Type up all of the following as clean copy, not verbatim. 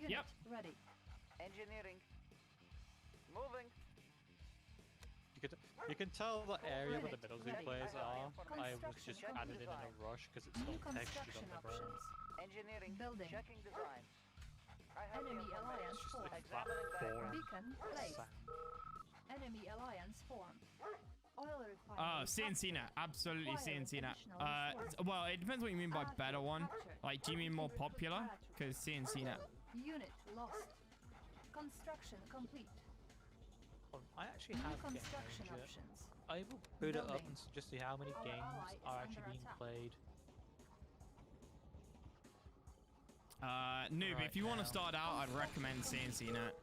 Yep. Ready. Engineering. Moving. You can tell the area where the middle two Ready. players are. I was Construction just complete. added in a rush because it's New not textured construction on the ground. options. Engineering. Building. Checking design. I have the Enemy information. alliance Just formed. like that Examining boring Beacon placed. sound. Enemy alliance formed. Oil refinery. Oh, CNC net. Absolutely CNC net. Well, it depends what you mean by better one. Like, do you mean more popular? Because CNC net. Unit lost. Construction complete. I actually New have Game construction Ranger. options. I will boot it up Building. and just see how many Our games ally is are under actually being attack. played. Noob, Right if you want to now. start out, I'd recommend CNC net.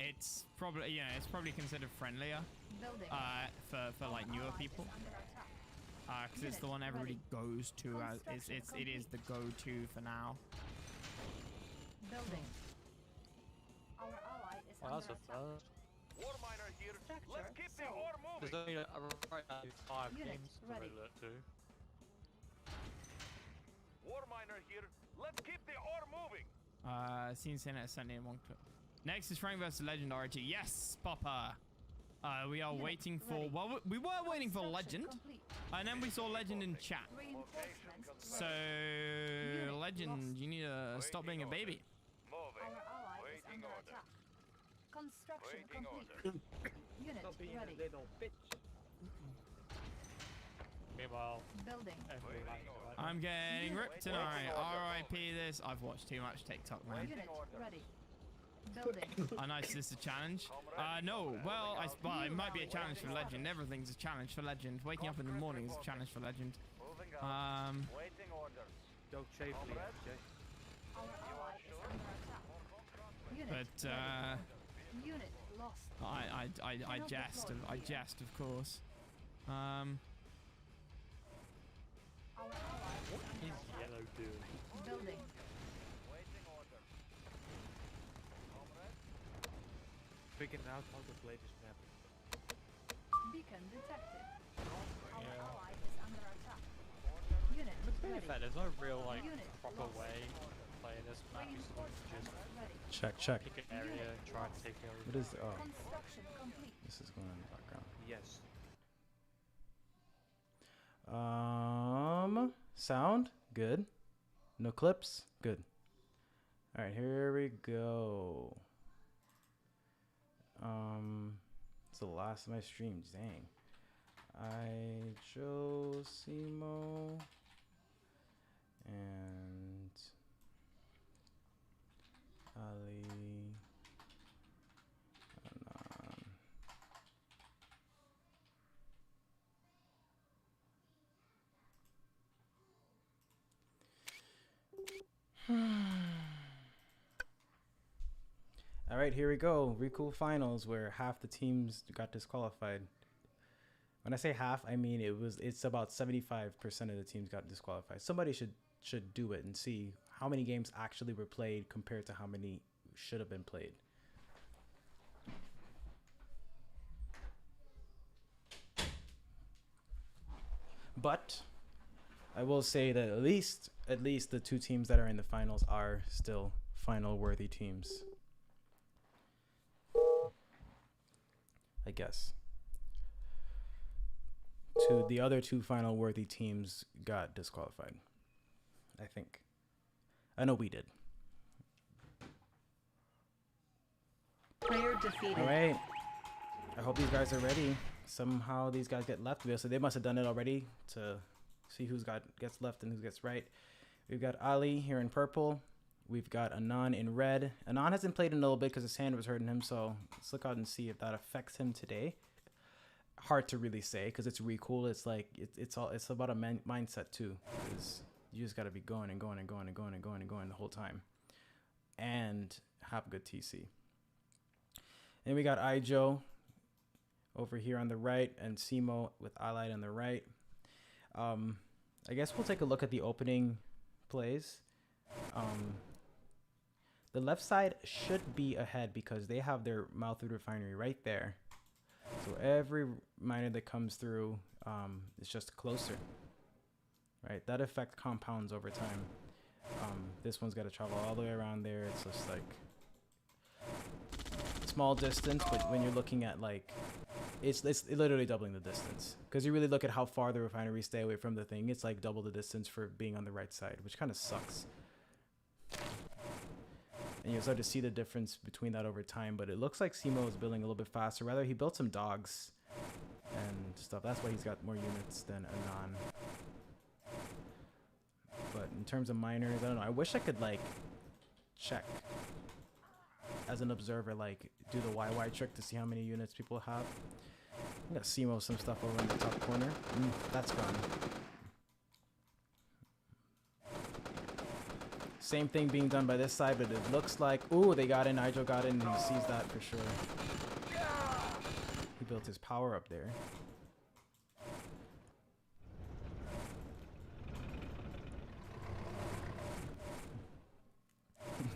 It's probably, you know, it's probably considered friendlier Building. for like newer Ally people. is under attack. Because it's the one everybody goes to. It is the go-to for now. Building. Our ally is Well, that's under a attack. first. War miner here. Structure Let's keep the sold. ore There's moving. only right now 5 Unit games to ready. really look to. War miner here. Let's keep the ore moving. CNC net is sent in one clip. Next is Frank versus Legend RT. Yes, Papa. We are Unit waiting for. ready. Well, we were waiting for Construction Legend, complete. and then we saw Legend in chat. Reinforcements So, ready. Legend, you need to stop being a baby. Moving. Our ally is Waiting under order. attack. Construction Waiting complete. order. Unit Stop being a ready. little bitch. Meanwhile, Building. everybody Waiting likes it, right? I'm getting Unit ripped tonight. ready. RIP this. I've watched too much TikTok, man. Unit ready. Building. Oh, nice. This is a challenge. No. Well, well, it might be a challenge for Legend. Everything's a challenge for Legend. Waking up in the morning is a challenge for Legend. Moving out. Um, Waiting orders. Don't shave me, Comrade. Jay. Our ally is under attack. Unit but ready. Unit lost. I jest, of course. Our ally What is is under attack. yellow doing? Building. Waiting orders. Comrade. Figuring out how to play this map. Beacon detected. Our Yeah. ally is under attack. Unit To be ready. fair, there's no real like Unit proper lost. way of playing this map. You sort of Reinforcements just ready. Check. pick an area and try and take over. What is? Oh, Construction complete. this is going on in the background. Yes. Sound good. No clips. Good. All right, here we go. It's the last of my streams. Dang. I chose Simo and Ali. All right, here we go. Rekool Finals, where half the teams got disqualified. When I say half, I mean it's about 75% of the teams got disqualified. Somebody should do it and see how many games actually were played compared to how many should have been played. But I will say that at least the 2 teams that are in the finals are still final worthy teams. I guess. The other 2 final worthy teams got disqualified. I think. I know we did. Player defeated. All right. I hope these guys are ready. Somehow these guys get left. So they must have done it already to see gets left and who gets right. We've got Ali here in purple. We've got Anon in red. Anon hasn't played in a little bit because his hand was hurting him, so let's look out and see if that affects him today. Hard to really say because it's Rekool. It's like it's about a mindset too. Because you just got to be going and going and going and going and going and going the whole time, and have good TC. And we got Ijo over here on the right, and Simo with Allied on the right. I guess we'll take a look at the opening plays. The left side should be ahead because they have their Malthus refinery right there. So every miner that comes through is just closer. Right? That effect compounds over time. This one's got to travel all the way around there. It's just like small distance, but when you're looking at like, it's literally doubling the distance. Because you really look at how far the refineries stay away from the thing. It's like double the distance for being on the right side, which kind of sucks. And you'll start to see the difference between that over time. But it looks like Simo is building a little bit faster. Rather, he built some dogs and stuff. That's why he's got more units than Anon. But in terms of miners, I don't know. I wish I could like check as an observer, like do the YY trick to see how many units people have. I'm gonna Simo some stuff over in the top corner. That's gone. Same thing being done by this side, but it looks like, ooh, they got in. Ijo got in, and he sees that for sure. He built his power up there.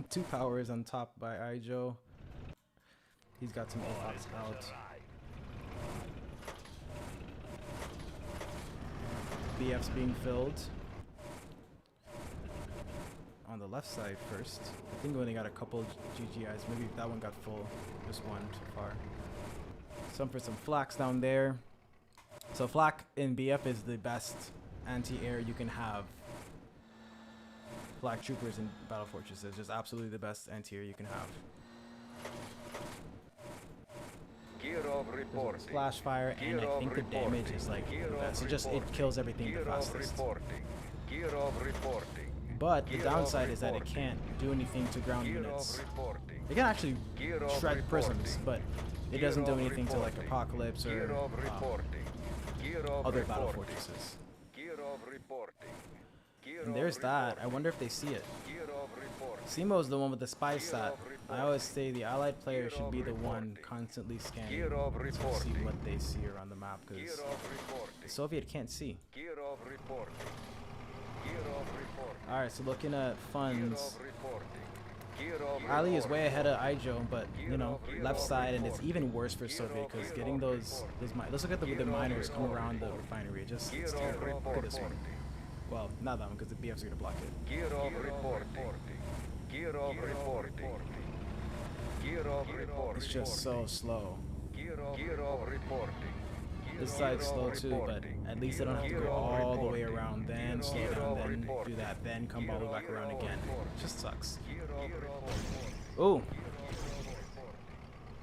Two powers on top by Ijo. He's got some APOPs out. BF's being filled. On the left side first. I think we only got a couple GGIs. Maybe that one got full. Just one so far. Some for some flax down there. So flak in BF is the best anti-air you can have. Black troopers in battle fortresses, just absolutely the best anti-air you can have. Gear of reporting. Flash fire, and I think the damage is like the best. It kills everything the fastest. Gear of reporting. But the downside is that it can't do anything to ground units. It can actually shred prisms, but it doesn't do anything to like Apocalypse or other battle fortresses. And there's that. I wonder if they see it. Simo's the one with the spy stat. I always say the allied player should be the one constantly scanning to see what they see around the map, because the Soviet can't see. Alright, so looking at funds, Ali is way ahead of Ijo, but you know, left side, and it's even worse for Soviet because getting those let's look at the miners come around the refinery. It's terrible. Look at this one. Well, not that one because the BFs are gonna block it. Gear of reporting. Gear of reporting. Gear of reporting. It's just so slow. Gear of reporting. This side's slow too, but at least I don't have to go all the way around, then slow down, then do that, then come all the way back around again. It just sucks. Ooh.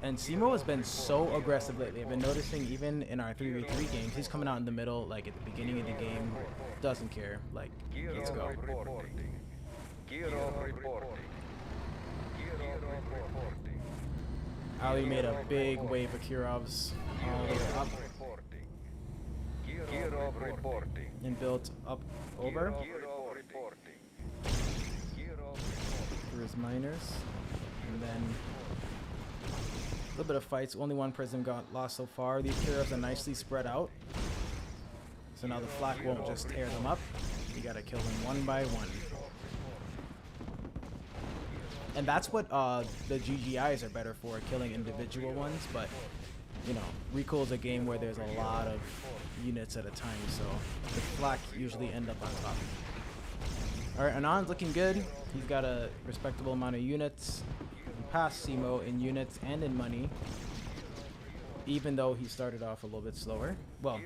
And Simo has been so aggressive lately. I've been noticing even in our 3v3 games, he's coming out in the middle, like at the beginning of the game, doesn't care, like, let's go. Ali made a big wave of Kirovs all the way up. And built up over for his miners. And then a little bit of fights. Only one prism got lost so far. These Kirovs are nicely spread out. So now the flak won't just tear them up. You gotta kill them one by one. And that's what the GGIs are better for, killing individual ones. But, you know, Rekool is a game where there's a lot of units at a time, so the flak usually end up on top. Alright, Anon's looking good. He's got a respectable amount of units. He passed Simo in units and in money, even though he started off a little bit slower. Well,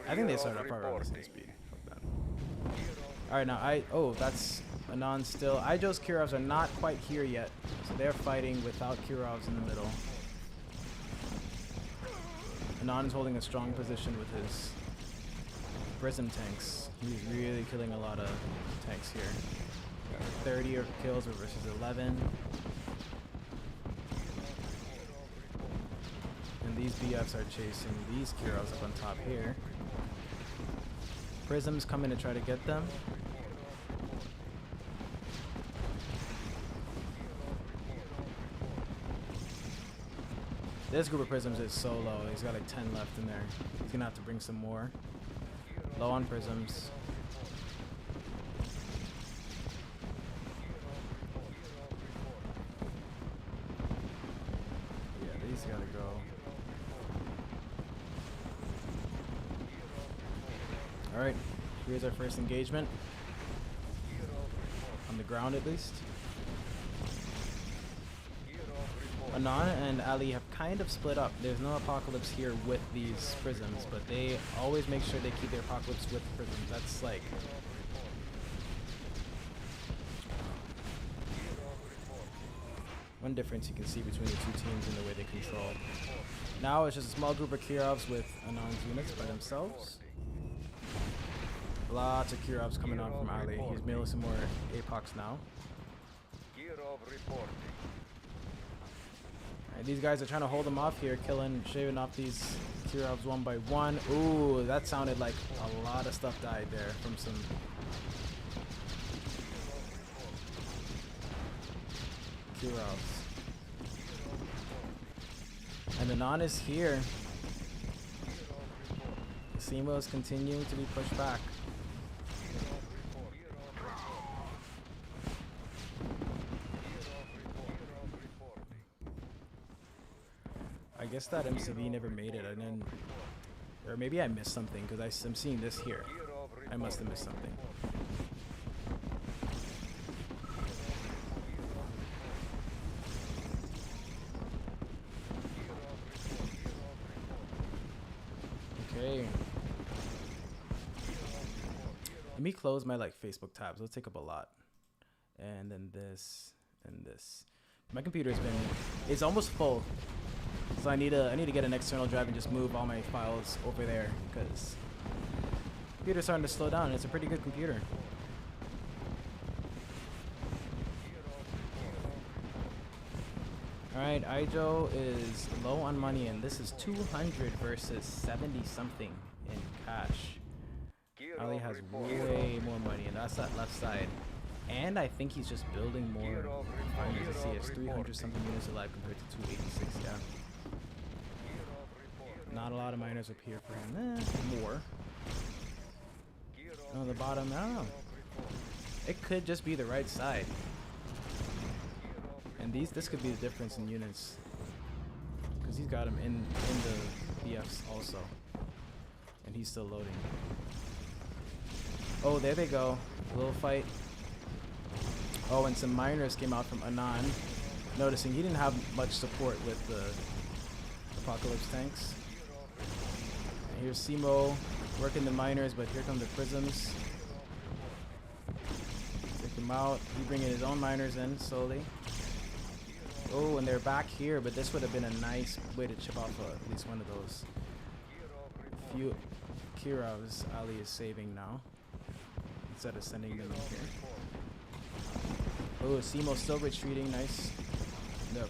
I think they started off probably around the same speed. Fuck that. Alright, now that's Anon still. Ijo's Kirovs are not quite here yet, so they're fighting without Kirovs in the middle. Anon is holding a strong position with his prism tanks. He's really killing a lot of tanks here. 30 kills versus 11. And these BFs are chasing these Kirovs up on top here. Prisms coming to try to get them. This group of prisms is so low. He's got like 10 left in there. He's gonna have to bring some more. Low on prisms. Yeah, these gotta go. Alright, here's our first engagement. On the ground at least. Anon and Ali have kind of split up. There's no apocalypse here with these prisms, but they always make sure they keep their apocalypse with prisms. That's like... one difference you can see between the two teams in the way they control. Now it's just a small group of Kirovs with Anon's units by themselves. Lots of Kirovs coming on from Ali. He's mailing some more Apox now. Alright, these guys are trying to hold him off here, shaving off these Kirovs one by one. Ooh, that sounded like a lot of stuff died there from some... Kirovs. And Anon is here. Simo is continuing to be pushed back. I guess that MCV never made it, and then, or maybe I missed something because I'm seeing this here. I must have missed something. Okay. Let me close my like Facebook tabs. It'll take up a lot. And then this and this. My computer's been, it's almost full. So I need to get an external drive and just move all my files over there because computer's starting to slow down. It's a pretty good computer. Alright, Ijo is low on money and this is 200 versus 70 something in cash. Ali has way more money and that's that left side. And I think he's just building more finals. Let's see, he has 300 something units alive compared to 286, yeah. Not a lot of miners up here for him. More. On the bottom, I don't know. It could just be the right side. And this could be the difference in units. Because he's got him in the BFs also. And he's still loading. Oh, there they go. A little fight. Oh, and some miners came out from Anon. Noticing he didn't have much support with the Apocalypse tanks. And here's Simo working the miners, but here come the prisms. Take them out. He's bringing his own miners in slowly. Oh, and they're back here, but this would have been a nice way to chip off at least one of those. Few Kirovs Ali is saving now instead of sending them in here. Oh, Simo's still retreating. Nice. The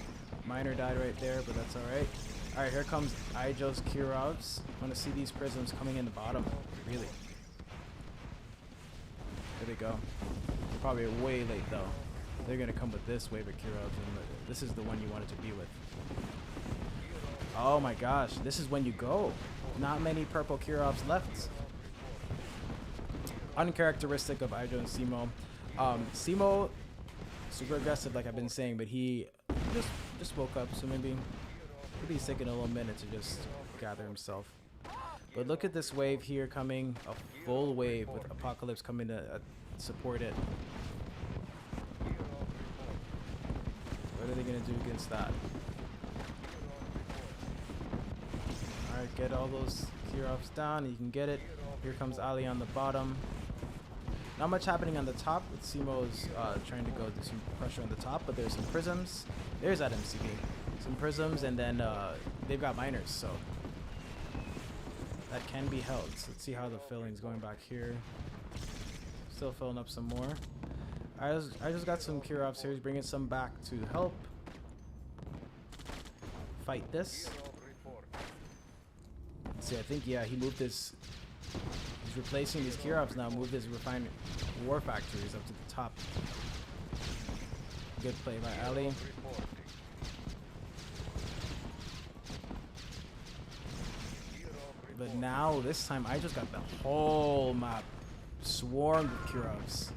miner died right there, but that's alright. Alright, here comes Ijo's Kirovs. I want to see these prisms coming in the bottom. Really. There they go. Probably way late though. They're going to come with this wave of Kirovs, and this is the one you wanted to be with. Oh my gosh, this is when you go. Not many purple Kirovs left. Uncharacteristic of Ijo and Simo. Simo, super aggressive like I've been saying, but he just woke up, so maybe he's taking a little minute to just gather himself. But look at this wave here coming, a full wave with Apocalypse coming to support it. What are they going to do against that? Alright, get all those Kirovs down. You can get it. Here comes Ali on the bottom. Not much happening on the top with Simo's trying to go do some pressure on the top, but there's some prisms. There's that MCB. Some prisms, and then they've got miners, so that can be held. So let's see how the filling's going back here. Still filling up some more. I just got some Kirovs here. He's bringing some back to help fight this. Let's see, I think, yeah, he moved his... He's replacing these Kirovs now. Moved his refined war factories up to the top. Good play by Ali. But now, this time, I just got the whole map swarmed with Kirovs.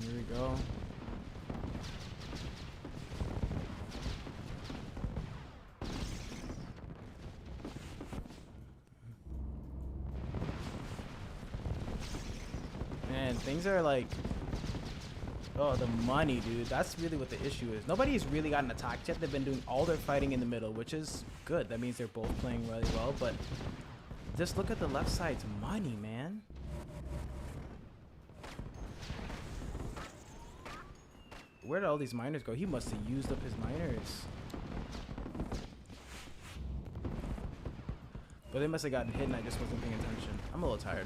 Here we go. man, things are like, oh, the money, dude. That's really what the issue is. Nobody's really gotten attacked yet. They've been doing all their fighting in the middle, which is good. That means they're both playing really well. But just look at the left side's money, man. Where did all these miners go? He must have used up his miners. But they must have gotten hit and I just wasn't paying attention. I'm a little tired.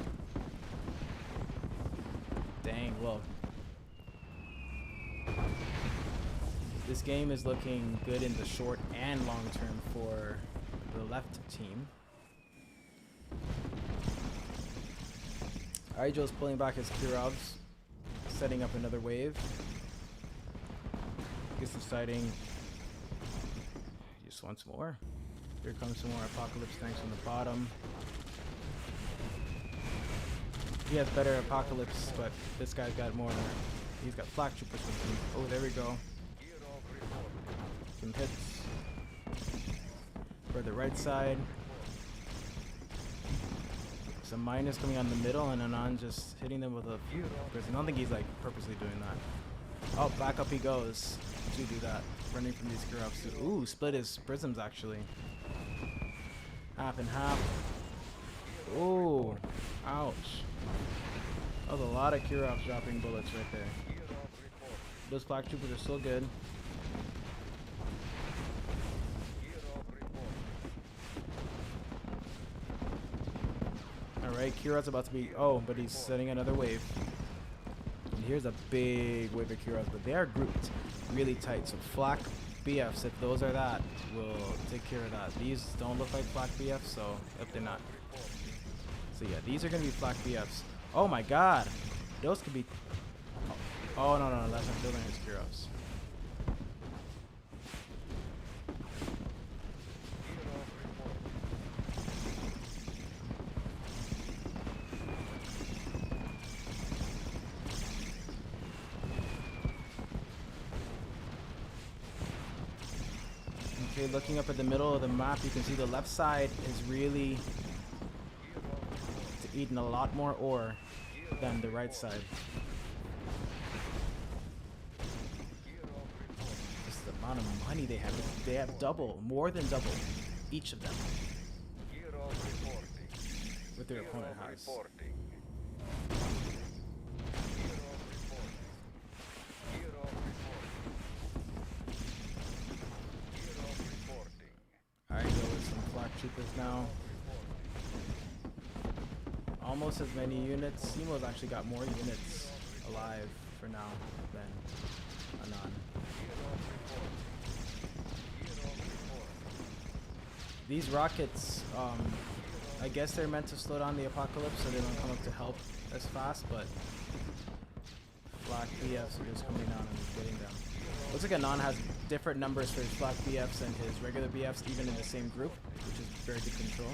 Dang, well. This game is looking good in the short and long term for the left team. Joe's pulling back his Kirovs, setting up another wave. He's deciding just once more. Here comes some more Apocalypse tanks on the bottom. He has better Apocalypse, but this guy's got more. He's got Flak Troopers with him. Oh, there we go. Some hits for the right side. Some miners coming on the middle, and Anon just hitting them with a few. I don't think he's like purposely doing that. Oh, back up he goes to do that. Running from these Kirovs. Ooh, split his prisms actually. Half and half. Ooh, ouch. That was a lot of Kirovs dropping bullets right there. Those Flak Troopers are still good. Alright, Kirov's about to be... Oh, but he's setting another wave. And here's a big wave of Kirovs, but they are grouped really tight. So Flak BFs, if those are that, will take care of that. These don't look like Flak BFs, so if they're not. So yeah, these are going to be Flak BFs. Oh my god! Those could be... Oh, no, that's not building his Kirovs. Okay, looking up at the middle of the map, you can see the left side is really eating a lot more ore than the right side. Just the amount of money they have double, more than double, each of them, what their opponent has. Alright, go with some Flak Troopers now. Almost as many units. Nemo's actually got more units alive for now than Anon. These rockets, I guess they're meant to slow down the Apocalypse so they don't come up to help as fast, but Flak BFs are just coming down and getting them. Looks like Anon has different numbers for his Flak BFs and his regular BFs even in the same group, which is very good control.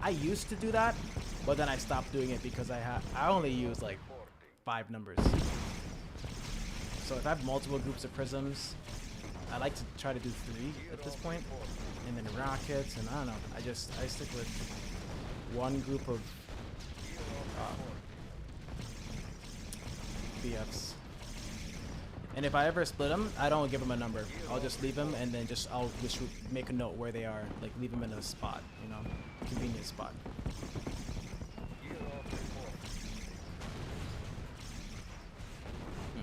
I used to do that, but then I stopped doing it because I only use like 5 numbers. So if I have multiple groups of prisms, I like to try to do 3 at this point, and then rockets, and I don't know. I stick with one group of BFs. And if I ever split them, I don't give them a number. I'll just leave them, and then I'll just make a note where they are, like leave them in a spot, you know, convenient spot.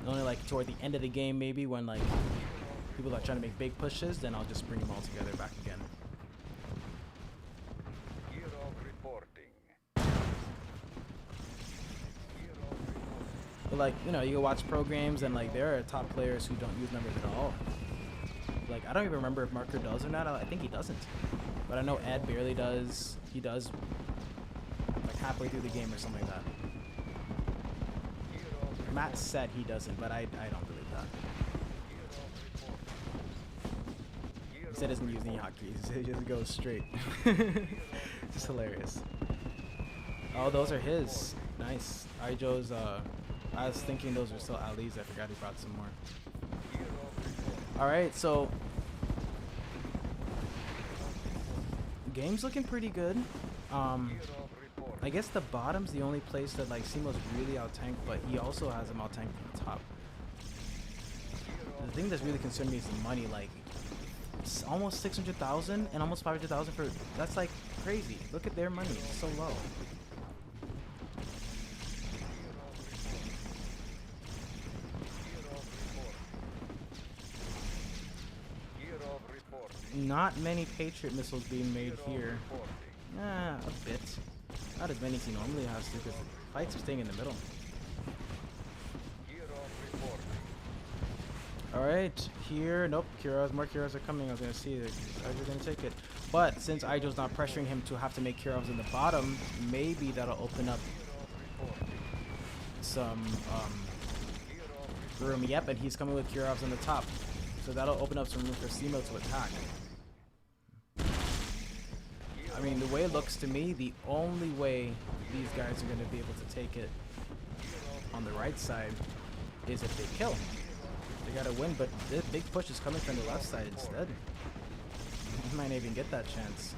Only like toward the end of the game, maybe when like people are trying to make big pushes, then I'll just bring them all together back again. But like, you know, you go watch pro games and like there are top players who don't use numbers at all. Like I don't even remember if Marker does or not. I think he doesn't. But I know Ed barely does. He does like halfway through the game or something like that. Matt said he doesn't, but I don't believe that. He said he doesn't use any hotkeys. He just goes straight. Just hilarious. Oh, those are his. Nice. Ijo's, I was thinking those were still Ali's. I forgot he brought some more. Alright, so game's looking pretty good. I I guess the bottom's the only place that like Simo's really out tanked, but he also has him out tanked from the top. The thing that's really concerned me is the money. Like, it's almost 600,000 and almost 500,000 for. That's like crazy. Look at their money. It's so low. Not many Patriot missiles being made here. A bit. Not as many as he normally has to, because the fights are staying in the middle. Alright, here, nope, more Kirovs are coming. I was going to see it. Are going to take it? But since Ijo's not pressuring him to have to make Kirovs in the bottom, maybe that'll open up some room. Yep, and he's coming with Kirovs on the top. So that'll open up some room for Simo to attack. I mean, the way it looks to me, the only way these guys are going to be able to take it on the right side is if they kill. They got to win, but the big push is coming from the left side instead. He might not even get that chance.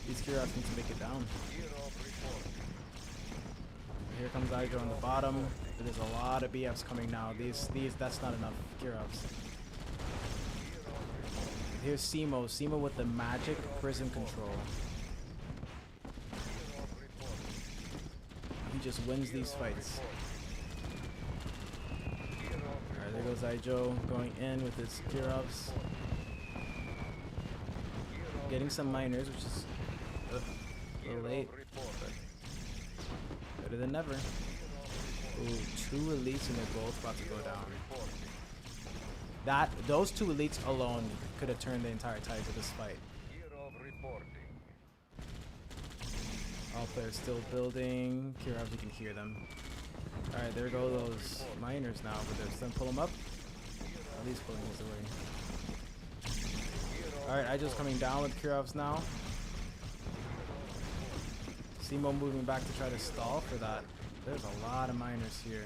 These Kirovs need to make it down. Here comes Ijo on the bottom. There's a lot of BFs coming now. That's not enough Kirovs. Here's Simo. Simo with the magic prison control. He just wins these fights. Alright, there goes Ijo going in with his Kirovs. Getting some miners, which is a little late, but better than never. Ooh, 2 elites and they're both about to go down. Those 2 elites alone could have turned the entire tide of this fight. All players still building. Kirovs, you can hear them. Alright, there go those miners now, but they're still pull them up. At least pulling those away. Alright, Ijo's coming down with Kirovs now. Simo moving back to try to stall for that. There's a lot of miners here.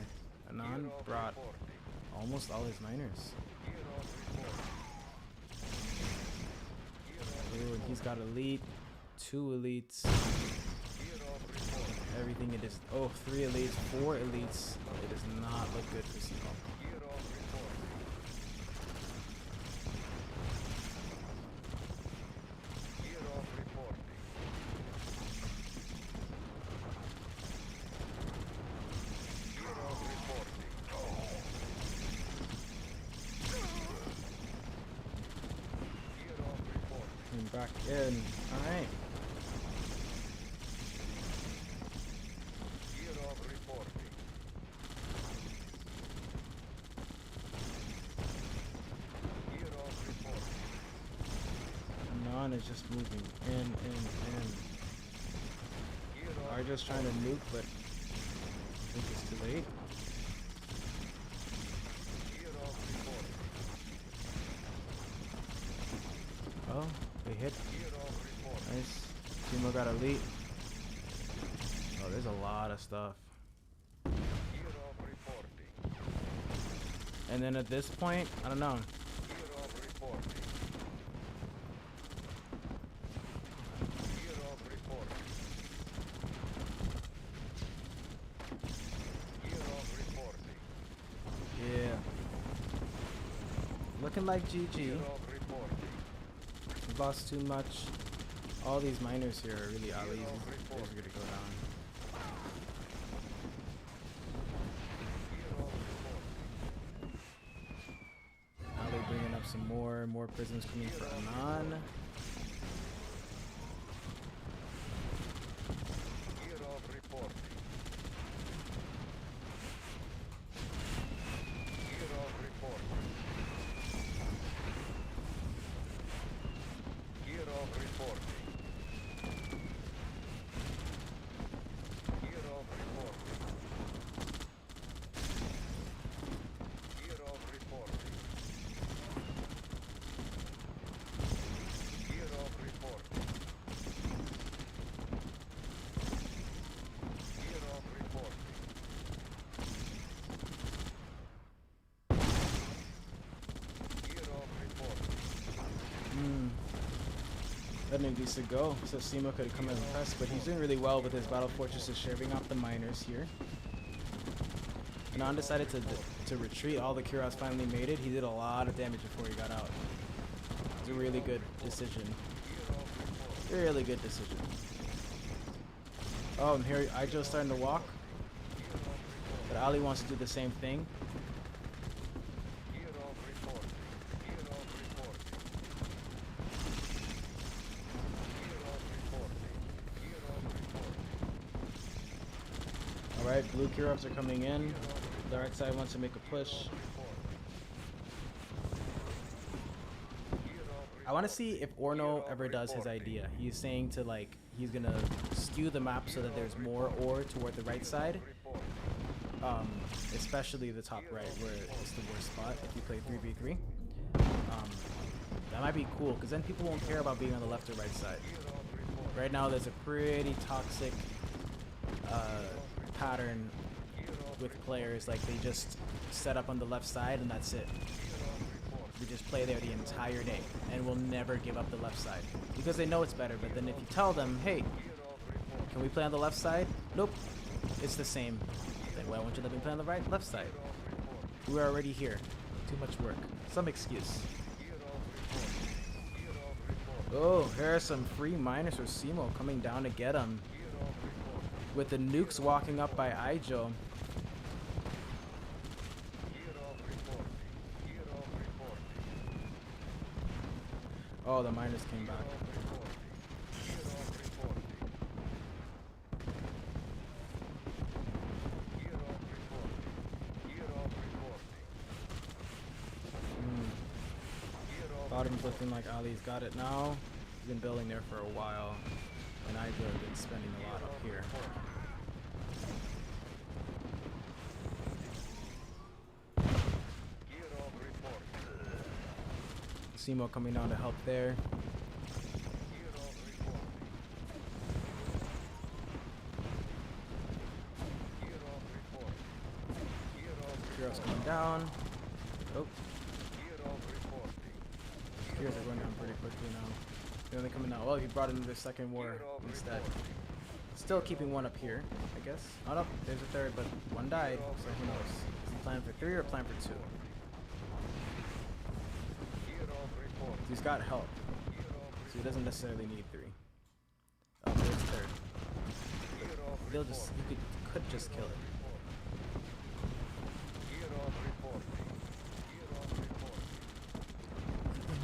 Anon brought almost all his miners. Ooh, and he's got elite, 2 elites. Everything it is. Oh, 3 elites, 4 elites. It does not look good for Simo. Back in. Alright. Anon is just moving in. Are just trying to nuke, but I think it's too late. Oh, they hit. Nice. Simo got elite. Oh, there's a lot of stuff. And then at this point, I don't know. Yeah. Looking like GG. Lost too much. All these miners here are really Ali. They're gonna go down. Ali bringing up some more prisons coming for Anon. Letting these to go, so Simo could come and press, but he's doing really well with his battle fortresses shaving off the miners here. Non decided to retreat. All the Kuros finally made it. He did a lot of damage before he got out. It was a really good decision. Really good decision. Oh, and here Ijo's starting to walk. But Ali wants to do the same thing. Alright, blue Kurovs are coming in. The right side wants to make a push. I want to see if Orno ever does his idea. He's saying to like, he's going to skew the map so that there's more ore toward the right side. Especially the top right where it's the worst spot if you play 3v3. That might be cool because then people won't care about being on the left or right side. Right now there's a pretty toxic pattern with players, like they just set up on the left side and that's it. They just play there the entire day and will never give up the left side because they know it's better. But then if you tell them, hey, can we play on the left side? Nope, it's the same. Then why won't you let me play on the left side? We're already here. Too much work. Some excuse. Oh, here are some free miners for Simo coming down to get him. With the nukes walking up by Ijo. Oh, the miners came back. Bottom's looking like Ali's got it now. He's been building there for a while. And Ijo has been spending a lot up here. Simo coming down to help there. Kuros coming down. Oh. Kuros are going down pretty quickly now. They're only coming out. Well, he brought in the second war instead. Still keeping one up here, I guess. Oh no, there's a third, but one died, so who knows. Is he planning for 3 or planning for 2? He's got help, so he doesn't necessarily need 3. Oh, there's third. They'll just, you could just kill it.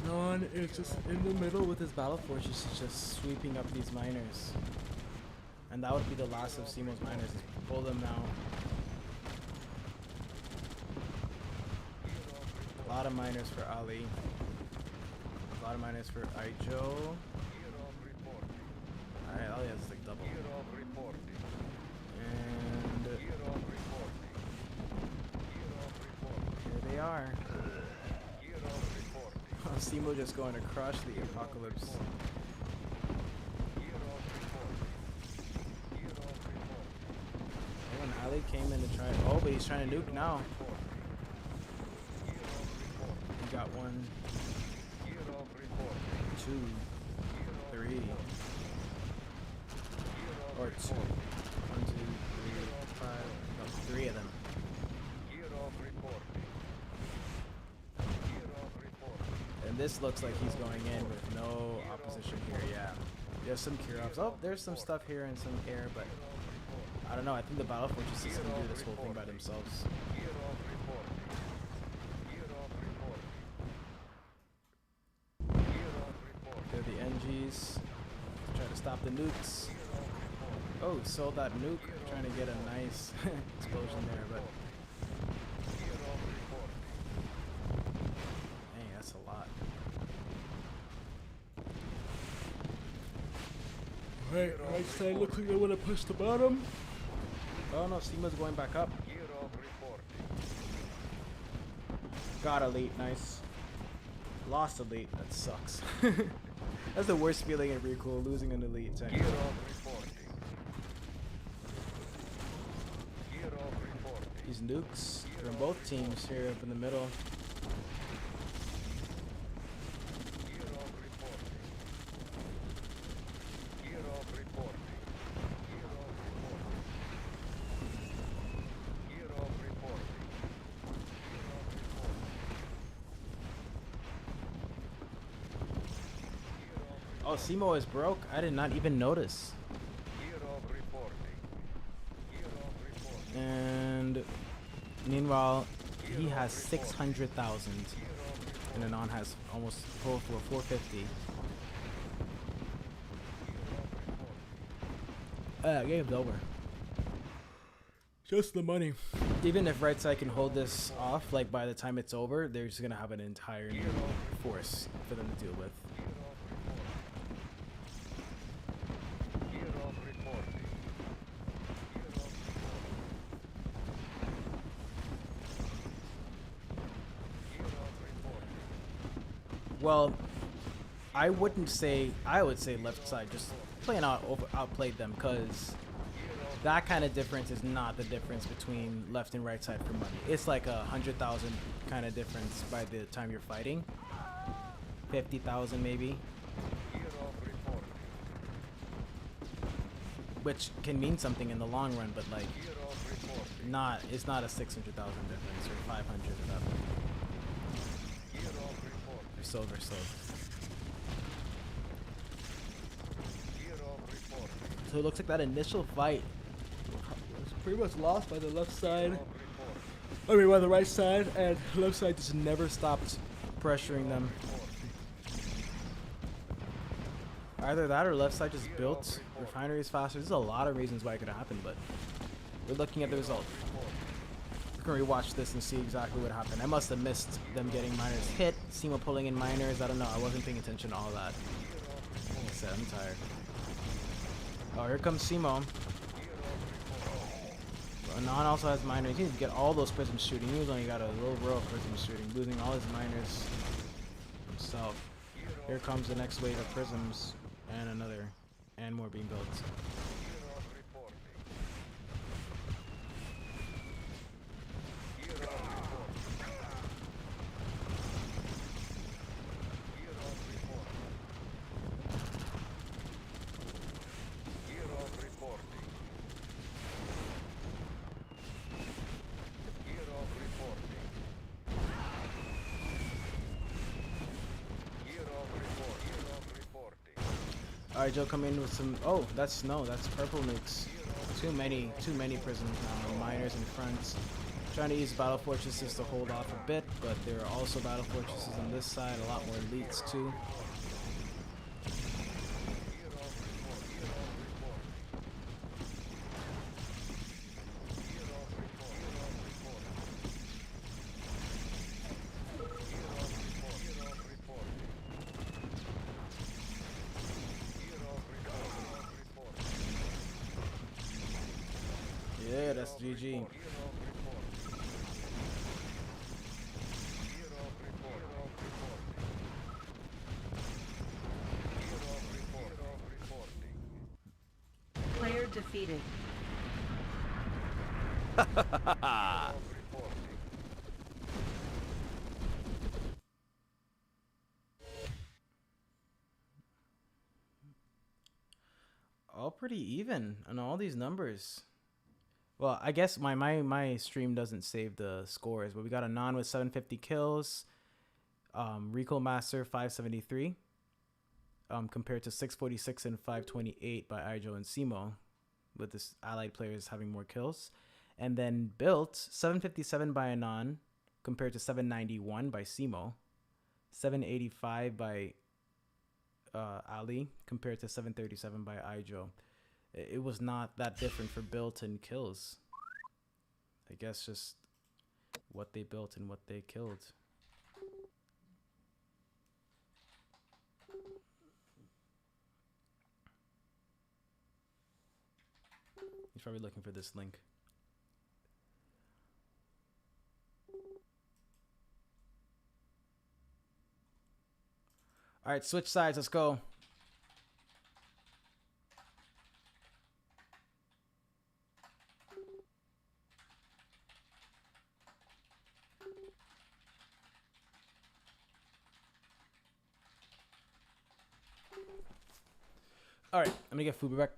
Non is just in the middle with his battle forces, just sweeping up these miners. And that would be the last of Simo's miners. Pull them now. A lot of miners for Ali. A lot of miners for Ijo. Alright, Ali has like double. And here they are. Simo just going to crush the apocalypse. When Ali came in to try, oh, but he's trying to nuke now. He got 1, 2, 3, or 2. 1, 2, 3, 5, no, 3 of them. And this looks like he's going in with no opposition here, yeah. There's some Kurovs. Oh, there's some stuff here and some air, but I don't know. I think the battle fortresses can do this whole thing by themselves. They're the NGs. Trying to stop the nukes. Oh, sold that nuke. Trying to get a nice explosion there, but dang, that's a lot. Right side looks like they want to push the bottom. Oh no, Simo's going back up. Got elite, nice. Lost elite, that sucks. That's the worst feeling in Rekool, losing an elite. These nukes from both teams here up in the middle. Oh, Simo is broke. I did not even notice. Kirov reporting. Kirov reporting. And meanwhile, he has 600,000, and Anon has almost full for 450. Game's over. Just the money. Even if right side can hold this off, like by the time it's over, they're just gonna have an entire new force for them to deal with. Kirov reporting. Kirov reporting. Well, I would say left side just plain out outplayed them, because that kind of difference is not the difference between left and right side for money. It's like 100,000 kind of difference by the time you're fighting. 50,000 maybe, Kirov reporting. which can mean something in the long run, but like Kirov reporting. it's not a 600,000 difference or 500 or that. Kirov reporting. They're so. Kirov reporting. So it looks like that initial fight was pretty much lost by the left side. Kirov reporting. I mean, by the right side, and left side just never stopped pressuring them. Either that or left side just built refineries faster. There's a lot of reasons why it could happen, but we're looking at the result. We can rewatch this and see exactly what happened. I must have missed them getting miners hit, Simo pulling in miners. I don't know. I wasn't paying attention to all that. Like I said, I'm tired. Oh, here comes Simo. Anon also has miners. He needs to get all those prisms shooting. He was only got a little row of prisms shooting, losing all his miners himself. Here comes the next wave of prisms, and another, and more being built. Kirov reporting. Kirov reporting. Kirov reporting. Kirov reporting. Kirov reporting. Kirov reporting. Kirov reporting. Alright, Joe, come in with some. Oh, that's snow. That's purple nukes. Too many prisms now. Miners in front. Trying to use battle fortresses to hold off a bit, but there are also battle fortresses on this side. A lot more elites too. Yeah, that's GG. Player defeated. All pretty even on all these numbers. Well, I guess my stream doesn't save the scores, but we got Anon with 750 kills, Rekool Master 573, compared to 646 and 528 by Ijo and Simo, with this allied players having more kills. And then Built 757 by Anon compared to 791 by Simo, 785 by Ali compared to 737 by Ijo. It was not that different for built and kills. I guess just what they built and what they killed. He's probably looking for this link. All right, switch sides. Let's go. All right, I'm gonna get Fubu back.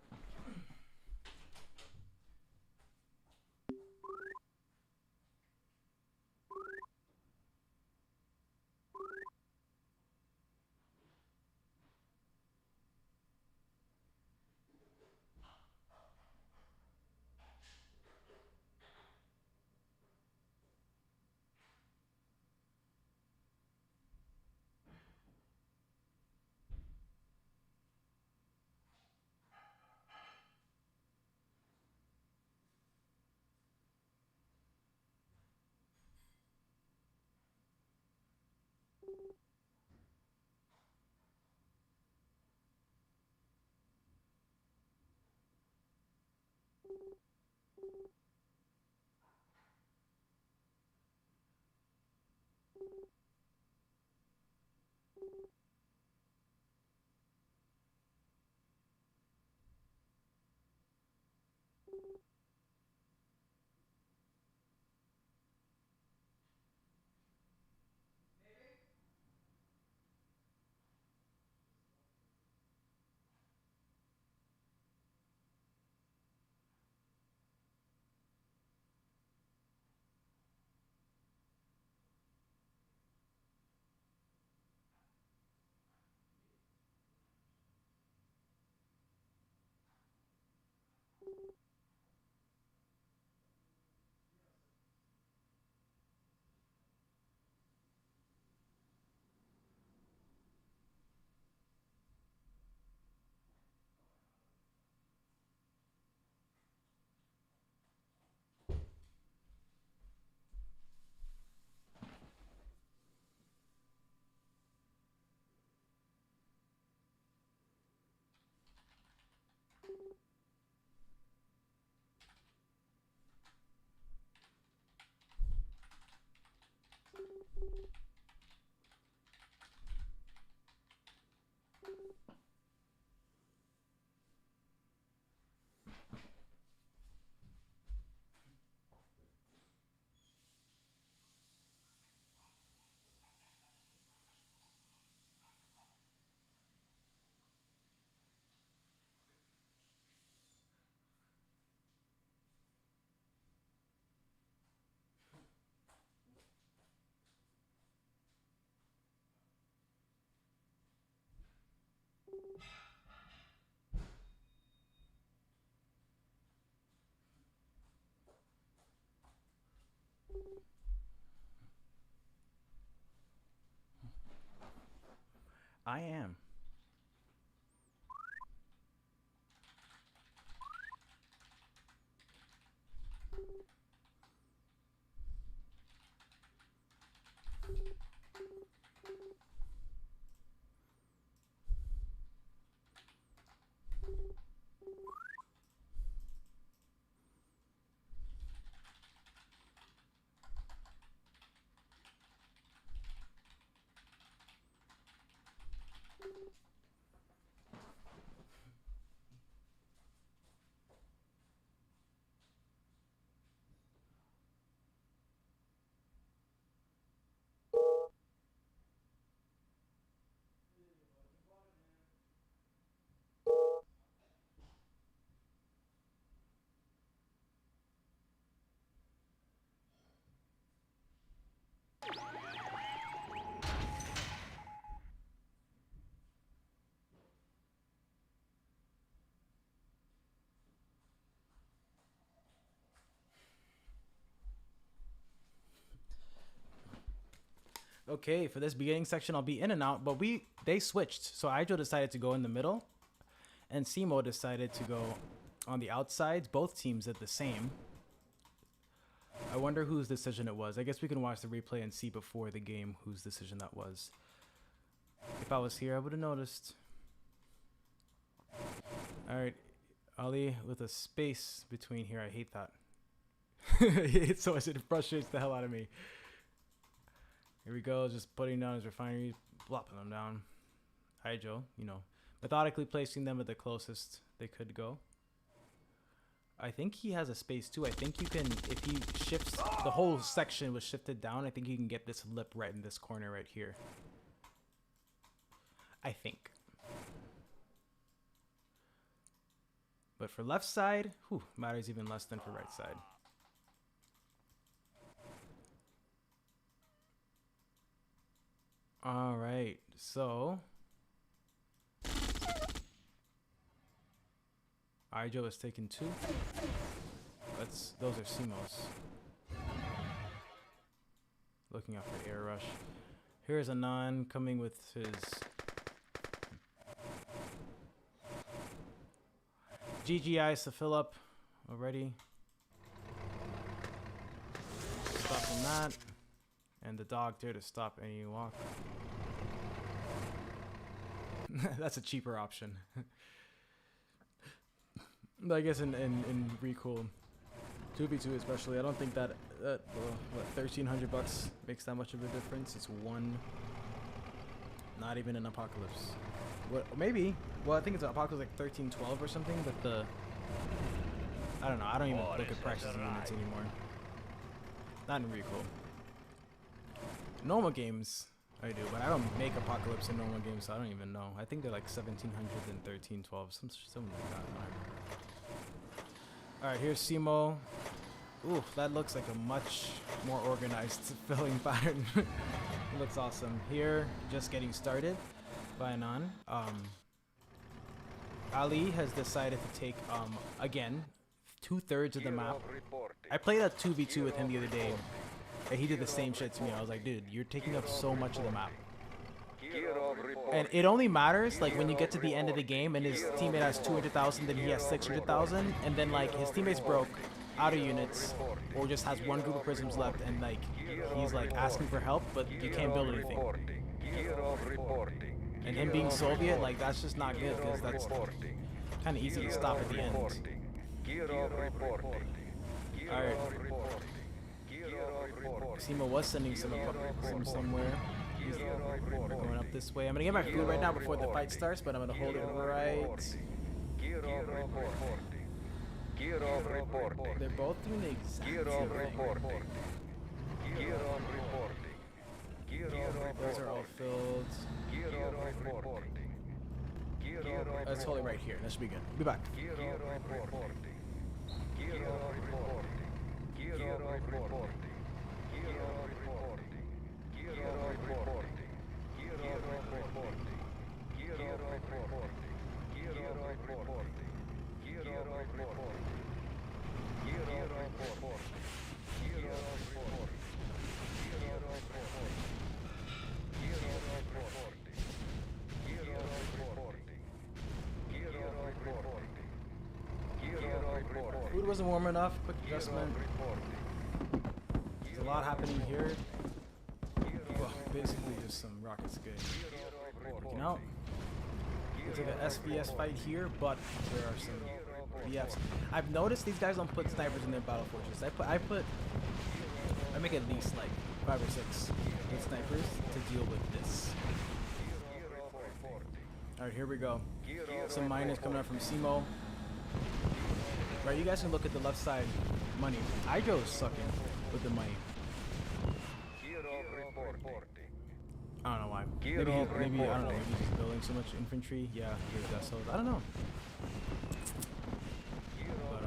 I am. Okay, for this beginning section, I'll be in and out, but they switched. So Ijo decided to go in the middle, and Simo decided to go on the outsides. Both teams did the same. I wonder whose decision it was. I guess we can watch the replay and see before the game whose decision that was. If I was here, I would have noticed. All right, Ali with a space between here. I hate that. It's so it frustrates the hell out of me. Here we go, just putting down his refineries, plopping them down. Ijo, you know, methodically placing them at the closest they could go. I think he has a space too. I think you can, if he shifts, the whole section was shifted down. I think you can get this lip right in this corner right here. I think. But for left side, whew, matters even less than for right side. All right, so Ijo has taken 2. Those are Simos. Looking out for air rush. Here's Anan coming with his GGIs to fill up already. Stopping that. And the dog there to stop any walk. That's a cheaper option. But I guess in Rekool 2v2 especially, I don't think that what, $1,300 makes that much of a difference. It's one, not even an Apocalypse. What, maybe. Well, I think it's Apocalypse like 1312 or something, but the I don't know. I don't even look at prices of units anymore. Not in Rekool. Normal games I do, but I don't make Apocalypse in normal games, so I don't even know. I think they're like 1700 and 1312, something like that. All right, here's Simo. Ooh, that looks like a much more organized filling pattern. It looks awesome. Here, just getting started by Anan. Ali has decided to take again 2/3 of the map. I played a 2v2 with him the other day. And he did the same shit to me. I was like, dude, you're taking up so much of the map. And it only matters like when you get to the end of the game and his teammate has 200,000, then he has 600,000, and then like his teammates broke out of units or just has one group of prisms left, and like he's like asking for help, but you can't build anything. And him being Soviet, like that's just not good because that's kind of easy to stop at the end. All right. Simo was sending some somewhere. He's going up this way. I'm gonna get my food right now before the fight starts, but I'm gonna hold it right. They're both doing the exact same thing. Those are all filled. Let's hold it right here. That should be good. Be back. Food wasn't warm enough. Quick adjustment. There's a lot happening here. Well, basically just some rockets getting working out. It's like an SVS fight here, but there are some BFs. I've noticed these guys don't put snipers in their battle fortress. I make at least like 5 or 6 good snipers to deal with this. Alright, here we go. Some miners coming up from Simo. Right, you guys can look at the left side money. Ijo's sucking with the money. I don't know why. Maybe I don't know. Maybe he's building so much infantry. Yeah, he's got souls. I don't know. But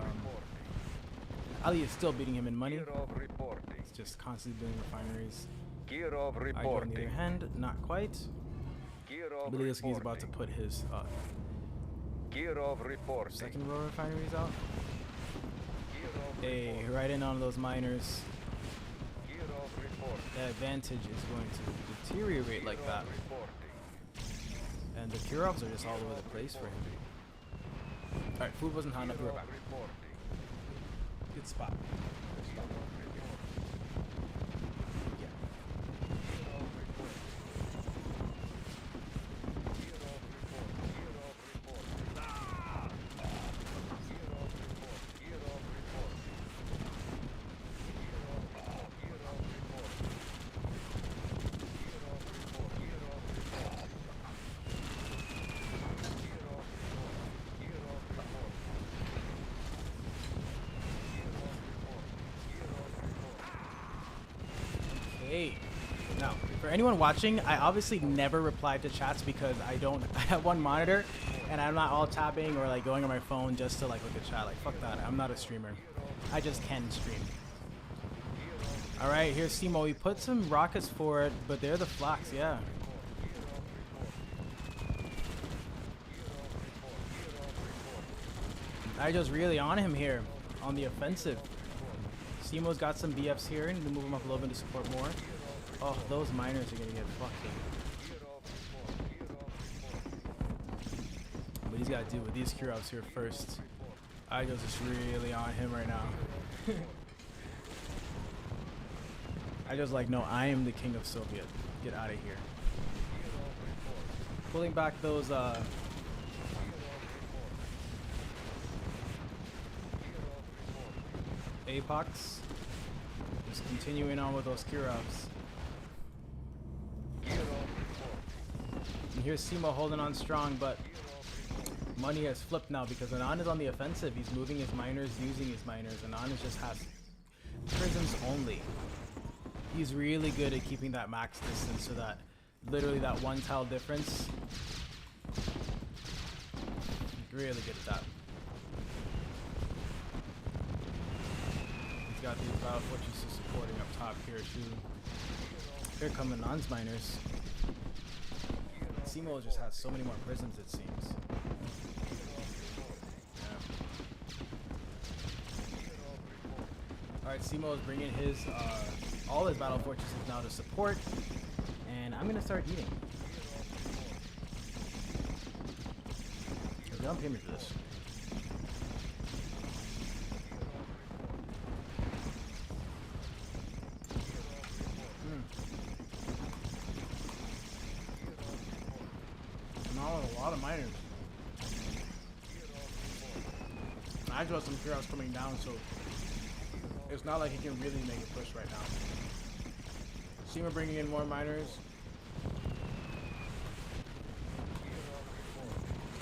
Ali is still beating him in money. He's just constantly building refineries. Ijo on the other hand, not quite. Believski is about to put his second row refineries out. Hey, right in on those miners. The advantage is going to deteriorate like that. And the Kurovs are just all over the place for him. Alright, food wasn't hot enough. We're back. Good spot. Yeah. Hey, now for anyone watching, I obviously never replied to chats because I have one monitor and I'm not all tapping or like going on my phone just to like look at chat. Like fuck that, I'm not a streamer. I just can stream. All right, here's Simo. We put some rockets for it, but they're the flaks, yeah. Ijo's really on him here on the offensive. Simo's got some BFs here. Need to move him up a little bit to support more. Oh, those miners are gonna get fucked. But he's gotta deal with these Kurovs here first. Ijo's just really on him right now. Ijo's like, no, I am the king of Soviet. Get out of here. Pulling back those Apox. Just continuing on with those Kurovs. And here's Simo holding on strong, but money has flipped now because Anan is on the offensive. He's moving his miners, using his miners. Anan just has prisms only. He's really good at keeping that max distance so that literally that one tile difference. Really good at that. Got these battle fortresses supporting up top here too. Here come the Anan's miners. Simo just has so many more prisms it seems. Yeah. Alright, Simo is bringing his all his battle fortresses now to support, and I'm gonna start eating. They don't pay me for this. A lot of miners. I just some Kurovs coming down, so it's not like he can really make a push right now. Simo bringing in more miners.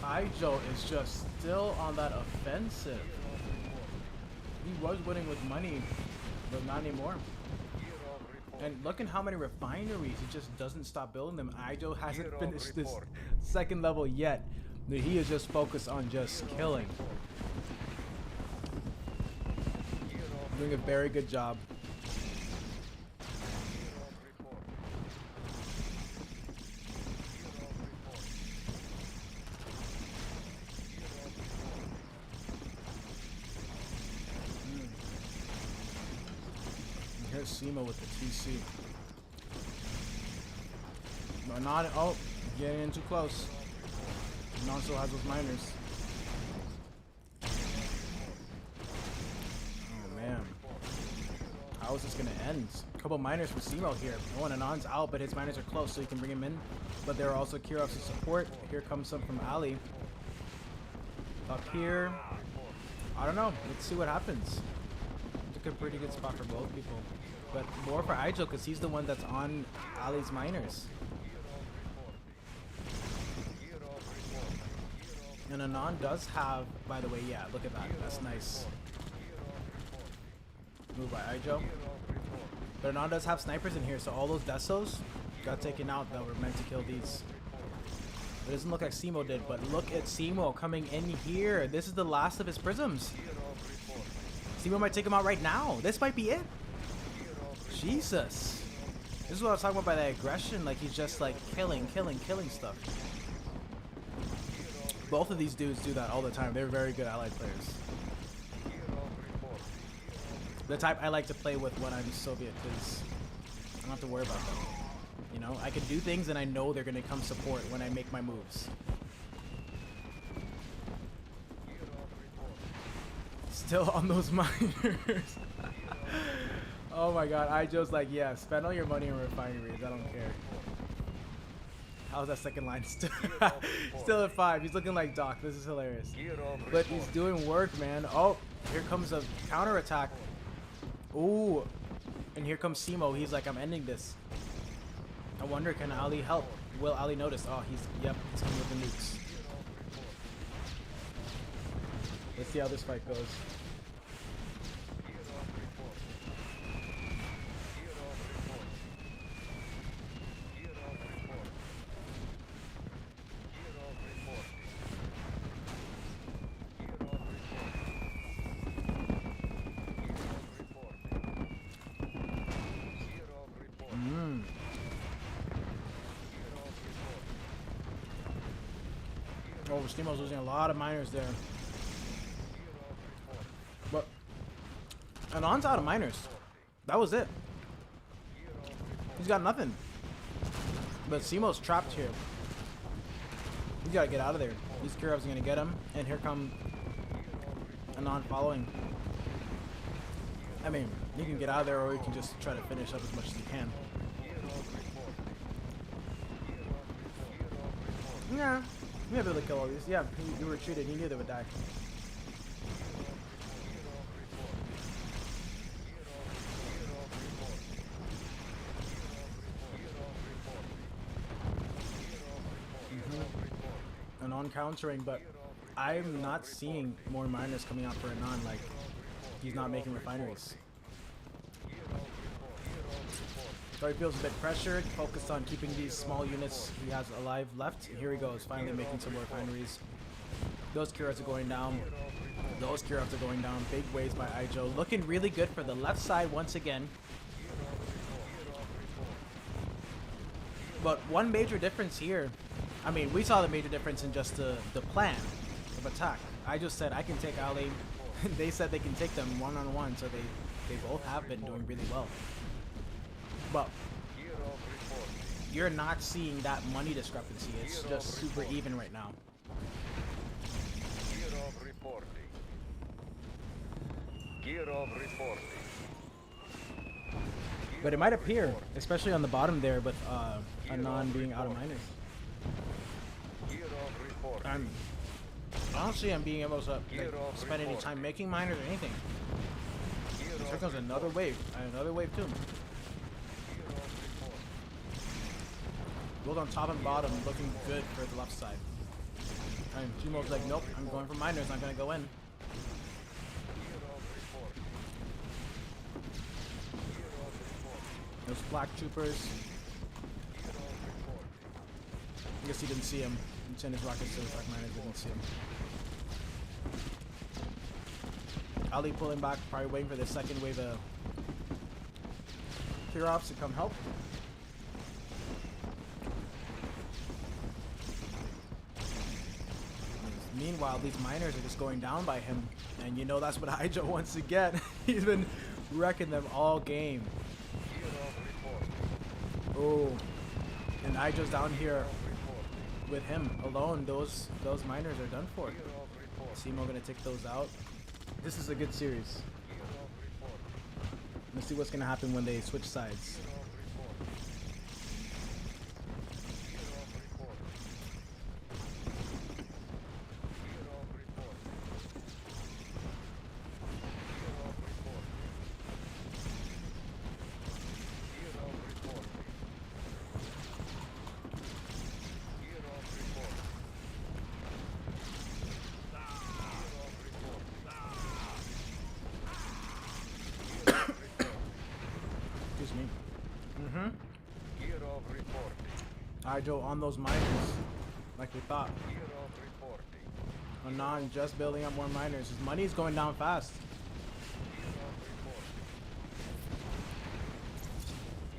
Ijo is just still on that offensive. He was winning with money, but not anymore. And look at how many refineries, he just doesn't stop building them. Ijo hasn't finished this second level yet. He is just focused on just killing. Doing a very good job. Here's Simo with the TC. No, not oh, getting in too close. And also has those miners. how is this gonna end? A couple miners for Simo here. Oh, and Anon's out, but his miners are close, so he can bring him in. But there are also Kirovs to support. Here comes some from Ali. Up here. I don't know. Let's see what happens. It's a pretty good spot for both people. But more for Ijo, because he's the one that's on Ali's miners. And Anon does have, by the way, yeah, look at that. That's nice. Move by Ijo. But Anon does have snipers in here, so all those Desos got taken out that were meant to kill these. It doesn't look like Simo did, but look at Simo coming in here. This is the last of his prisms. Simo might take him out right now. This might be it. Jesus. This is what I was talking about by the aggression. Like, he's just like killing stuff. Both of these dudes do that all the time. They're very good allied players. The type I like to play with when I'm Soviet, because I don't have to worry about them. You know, I can do things and I know they're gonna come support when I make my moves. Still on those miners. Oh my god, Ijo's like, yeah, spend all your money on refineries, I don't care. How's that second line still at 5? He's looking like Doc. This is hilarious. But he's doing work, man. Oh, here comes a counterattack. Ooh. And here comes Simo. He's like, I'm ending this. I wonder, can Ali help? Will Ali notice? Oh, he's coming with the nukes. Let's see how this fight goes. Oh, Steamo's losing a lot of miners there. But Anon's out of miners. That was it. He's got nothing. But Simo's trapped here. He's gotta get out of there. These Kirovs are gonna get him. And here come Anon following. I mean, you can get out of there or you can just try to finish up as much as you can. Yeah. We have able to kill all these. Yeah, he retreated. He knew they would die. Anon countering, but I'm not seeing more miners coming out for Anon. Like, he's not making refineries. So he feels a bit pressured, focused on keeping these small units he has alive left. Here he goes, finally making some more refineries. Those Kirovs are going down. Those Kirovs are going down. Big waves by Ijo. Looking really good for the left side once again. But one major difference here, I mean, we saw the major difference in just the plan of attack. I just said I can take Ali. They said they can take them one-on-one, so they both have been doing really well. But you're not seeing that money discrepancy. It's just super even right now. But it might appear, especially on the bottom there, with Anon being out of miners. I don't see him being able to like, spend any time making miners or anything. Here comes another wave, and another wave too. Both on top and bottom, looking good for the left side. And Jumo's like, nope, I'm going for miners, I'm gonna go in. Those black troopers. I guess he didn't see him. He sent his rockets to the black miners, didn't see him. Ali pulling back, probably waiting for the second wave of Kirovs to come help. Meanwhile, these miners are just going down by him. And you know that's what Ijo wants to get. He's been wrecking them all game. Oh. And Ijo's down here with him alone. Those miners are done for. Simo gonna take those out. This is a good series. Let's see what's gonna happen when they switch sides. Excuse me. Gear of reporting. Alright, Joe, on those miners, like we thought. Gear of reporting. Anon just building up more miners. His money's going down fast. Gear of reporting.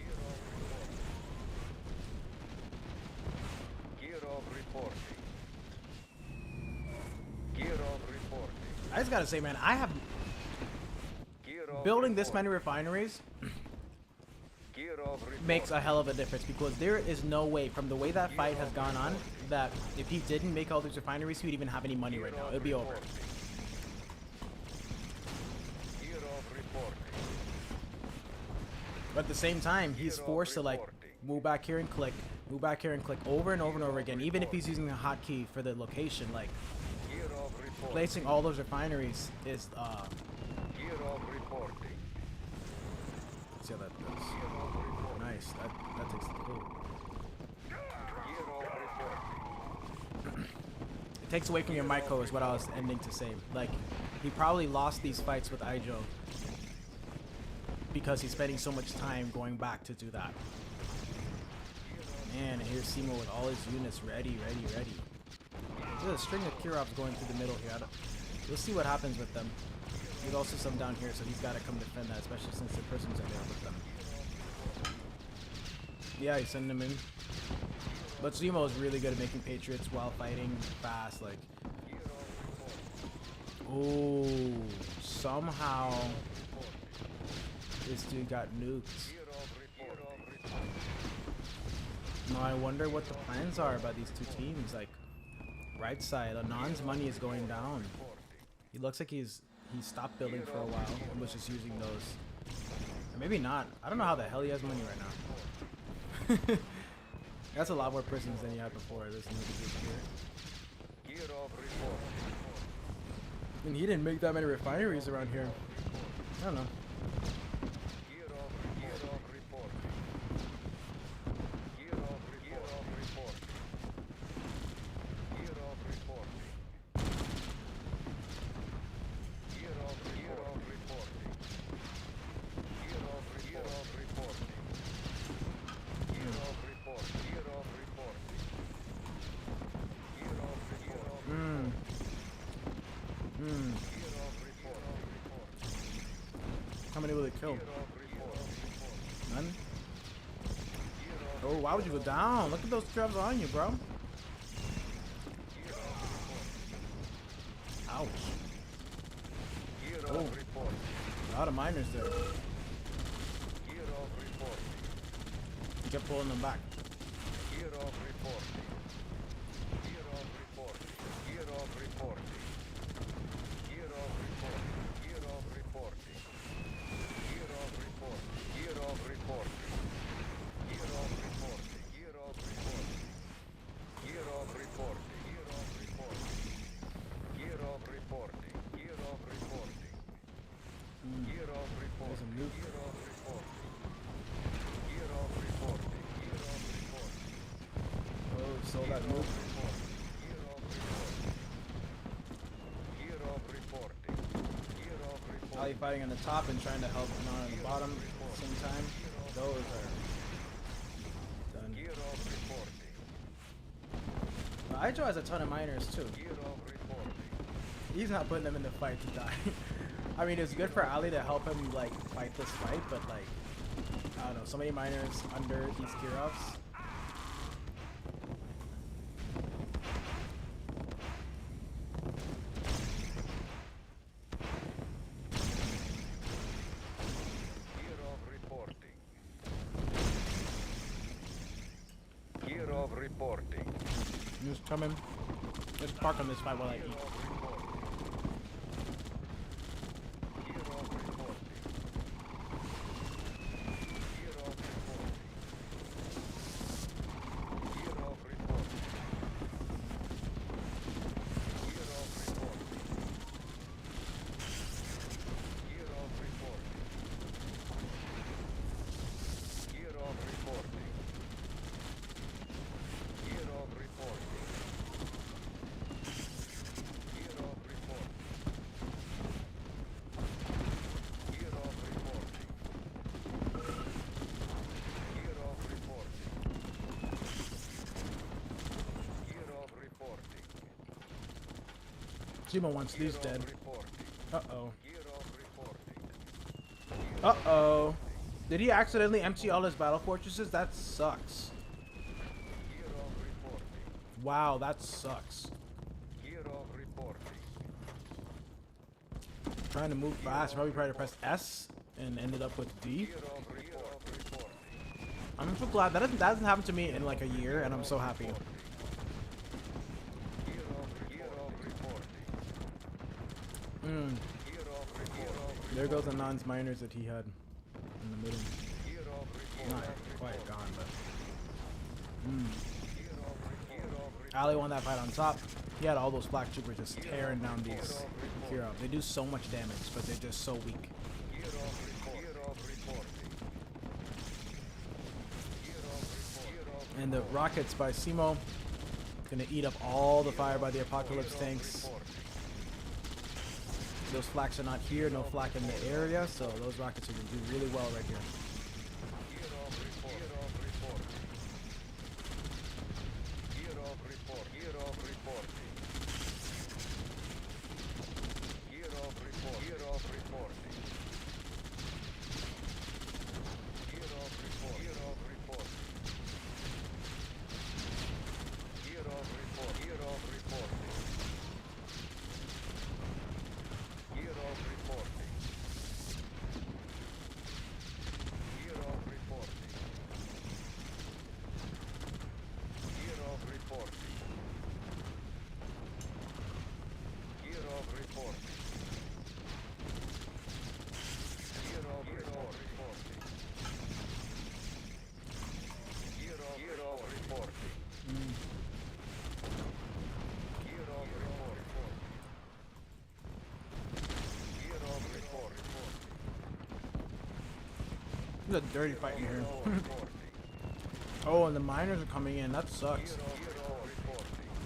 Gear of reporting. Gear of reporting. Gear of reporting. I just gotta say, man, I have Gear of building this many reporting. refineries Gear of reporting. makes a hell of a difference because there is no way, from the way that fight has gone on, that if he didn't make all these refineries, he would even have any money right now. It'd be over. Gear of reporting. But at the same time, he's forced to like move back here and click, over and over and over again. Even if he's using a hotkey for the location, like Gear of reporting. placing all those refineries is Gear of reporting. let's see how that does. Nice. That takes the cool. Gear of reporting. It takes away from your micro is what I was ending to say. Like, he probably lost these fights with Ijo because he's spending so much time going back to do that. Man, and here's Simo with all his units ready. There's a string of Kirovs going through the middle here. We'll see what happens with them. There's also some down here, so he's got to come defend that, especially since the person's in there with them. Yeah, he's sending them in. But Zemo is really good at making Patriots while fighting fast. Like, oh, somehow this dude got nuked. Now I wonder what the plans are by these two teams. Like, right side, Anon's money is going down. He looks like he stopped building for a while and was just using those. Or maybe not. I don't know how the hell he has money right now. That's a lot more prisons than he had before. This nigga here. Gear of reporting. And he didn't make that many refineries around here. I don't know. Gear of reporting. Gear of reporting. Gear of reporting. Gear of reporting. Gear of reporting. Gear of report. Gear of report. Gear of report. Gear of report. How many will it kill? Gear of report. None? Oh, why would you go down? Look at those traps on you, bro. Ouch. Gear Oh. of report. A lot of miners there. Gear of report. You kept pulling them back. Gear of report. Gear of report. Gear of report. Gear of report. Gear of report. Gear of report. Gear of report. Gear of report. Gear of report. Gear of report. Gear of report. Gear of reporting. Gear of reporting. Gear of There's a reporting. nuke. Gear of reporting. Gear of reporting. Gear of reporting. Oh, stole that move. Gear of reporting. Gear of reporting. Gear of reporting. Ali fighting on the top and trying to help Anon on the bottom at the same time. Those are done. Gear of reporting. Ijo has a ton of miners too. Gear of reporting. He's not putting them in the fight to die. I mean, it's good for Ali to help him like fight this fight, but like, I don't know, so many miners under these Kirovs. Gear of reporting. Gear of reporting. Just come in. Just park on this fight while I Gear eat. of reporting. Gear of reporting. Simo wants these dead. Reporting. Uh-oh. Hero reporting. Uh-oh. Did he accidentally empty all his battle fortresses? That sucks. Hero reporting. Wow, that sucks. Hero reporting. Trying to move fast. Probably tried to press S and ended up with D. Hero reporting. I'm so glad. That hasn't happened to me in like a year, and I'm so happy. Hero reporting. Mm. Hero reporting. There goes the non-miners that he had in the middle. Hero Not reporting. quite gone, but. Hero reporting. Ali won that fight on top. He had all those black troopers just tearing down these hero. They do so much damage, but they're just so weak. Hero reporting. And the rockets by Simo gonna eat up all the fire by the Apocalypse tanks. Those flaks are not here, no flak in the area, so those rockets are gonna do really well right here. There's a dirty fight in here. Oh, and the miners are coming in. That sucks.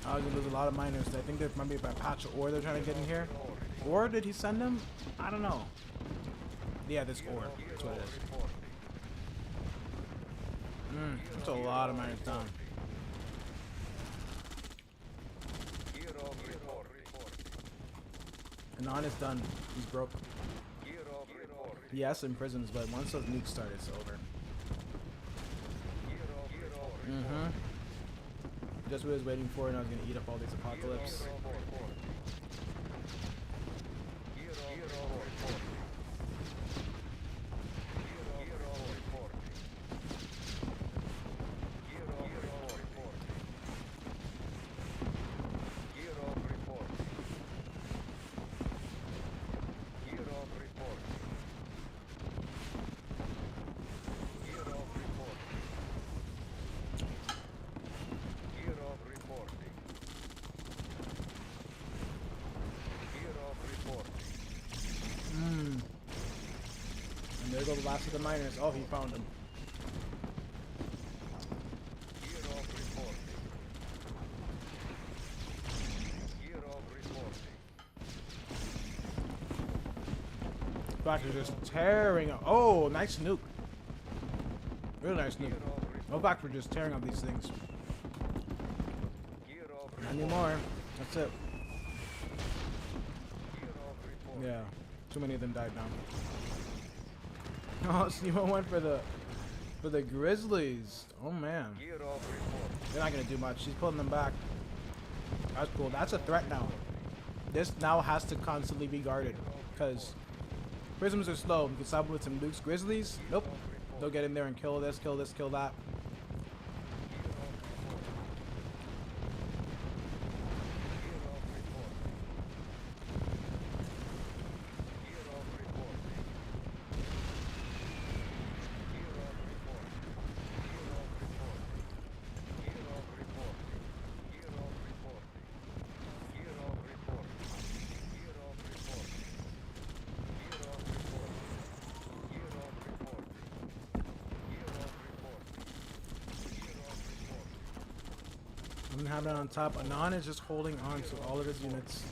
I was gonna lose a lot of miners. I think there might be a patch of ore they're trying to get in here. Or did he send them? I don't know. Yeah, this ore. That's what it is. That's a lot of miners down. Anon is done. He's broke. He has some prisons, but once those nukes start, it's over. Just what I was waiting for, and I was gonna eat up all these Apocalypse. And there go the last of the miners. Oh, he found him. Black is just tearing up. Oh, nice nuke. Really nice nuke. No Black for just tearing up these things. Not anymore. That's it. Yeah. Too many of them died now. Oh, Simo went for the Grizzlies. Oh man. They're not gonna do much. She's pulling them back. That's cool. That's a threat now. This now has to constantly be guarded because prisms are slow. You can stop with some nukes. Grizzlies, nope. They'll get in there and kill this, kill this, kill that. Doesn't have it on top. Anon is just holding on to all of his units.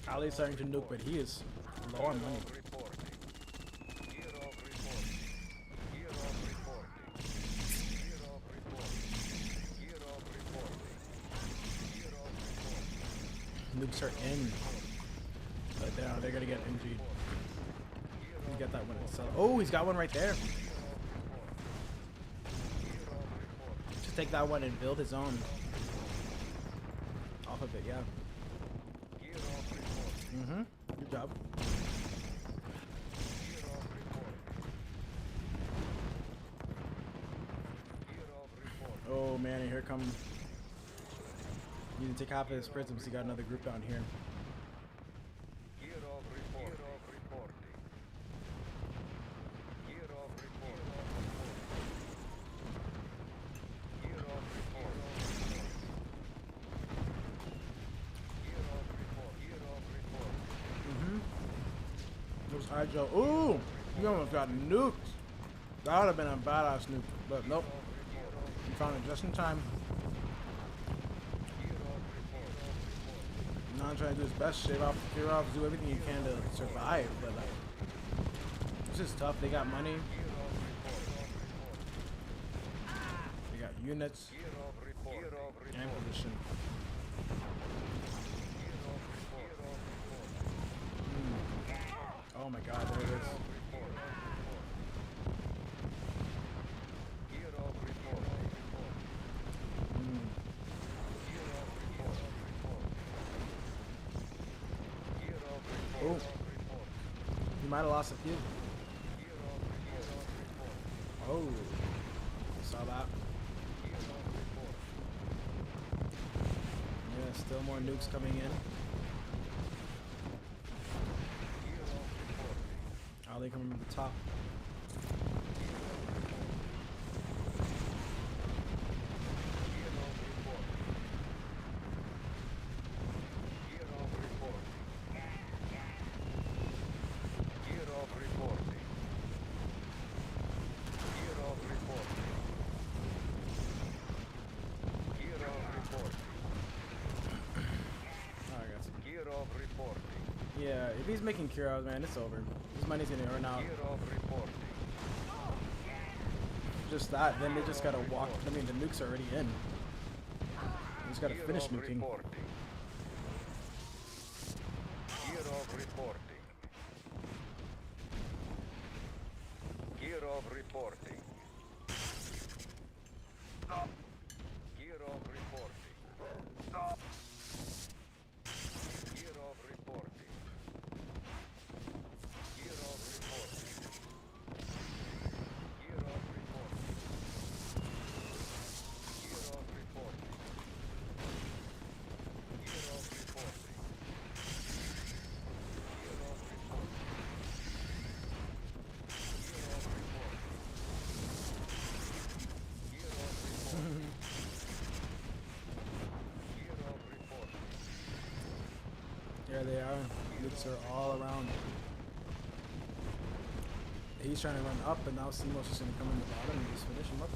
Ali's starting to nuke, but he is low on money. Nuke nukes are in. But they're gonna get MG'd. He got that one. Oh, he's got one right there. Just take that one and build his own. Off of it, yeah. Mm-hmm. Good job. Oh man, and here come. You need to take half of his prisms. He got another group down here. Joe. Ooh! You almost got nuked. That would have been a badass nuke, but nope. You found it just in time. Now trying to do his best, shave off, clear off, do everything you can to survive, but this is tough. They got money. They got units and position. Oh my god, there it is. Oh, you might have lost a few. Oh, saw that. Yeah, still more nukes coming in. They coming from the top. Yeah, if he's making Kuros, man, it's over. His money's gonna run out. Just that, then they just gotta walk. I mean, the nukes are already in. They just gotta finish nuking. There they are. Nukes are all around. He's trying to run up, and now Simo's just going to come in the bottom and just finish him up.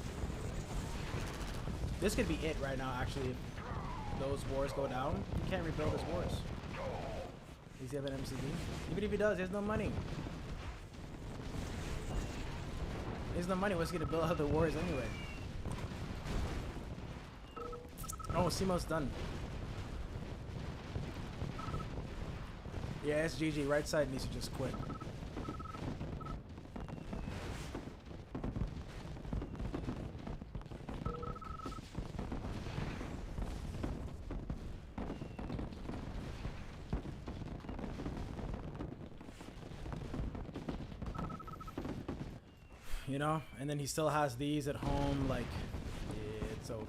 This could be it right now, actually. If those wars go down, he can't rebuild his wars. Does he have an MCD? Even if he does, he has no money. He has no money. What's he going to build out the wars anyway? Oh, Simo's done. Yeah, it's GG. Right side needs to just quit. You know, and then he still has these at home, like, it's over.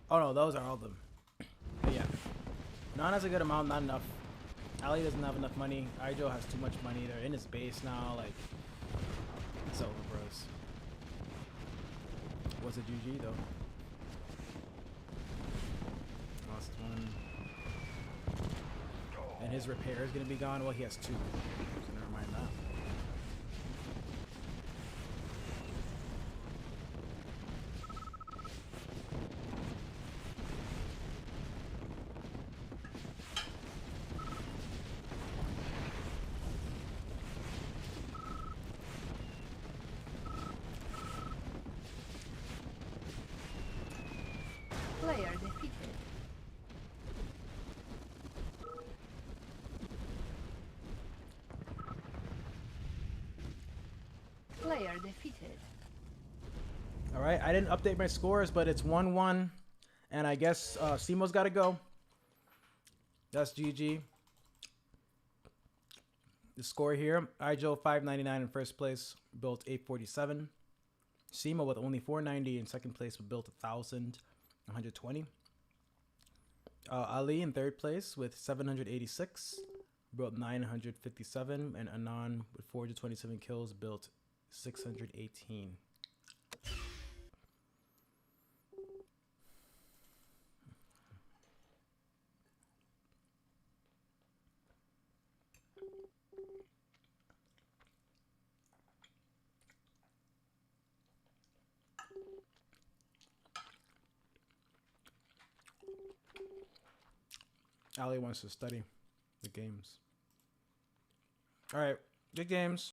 Oh no, those are all of them. But yeah. Non has a good amount, not enough. Ali doesn't have enough money. Ijo has too much money. They're in his base now, like, it's over, bros. Was a GG though. Lost one. And his repair is gonna be gone. Well, he has two. So never mind that. Player defeated. Player defeated. All right, I didn't update my scores, but it's 1-1, and I guess Simo's got to go. That's GG. The score here: Ijo 599 in first place, built 847. Simo with only 490 in second place, but built 1,120. Ali in third place with 786, built 957, and Anon with 427 kills, built 618. Ali wants to study the games. All right, good games.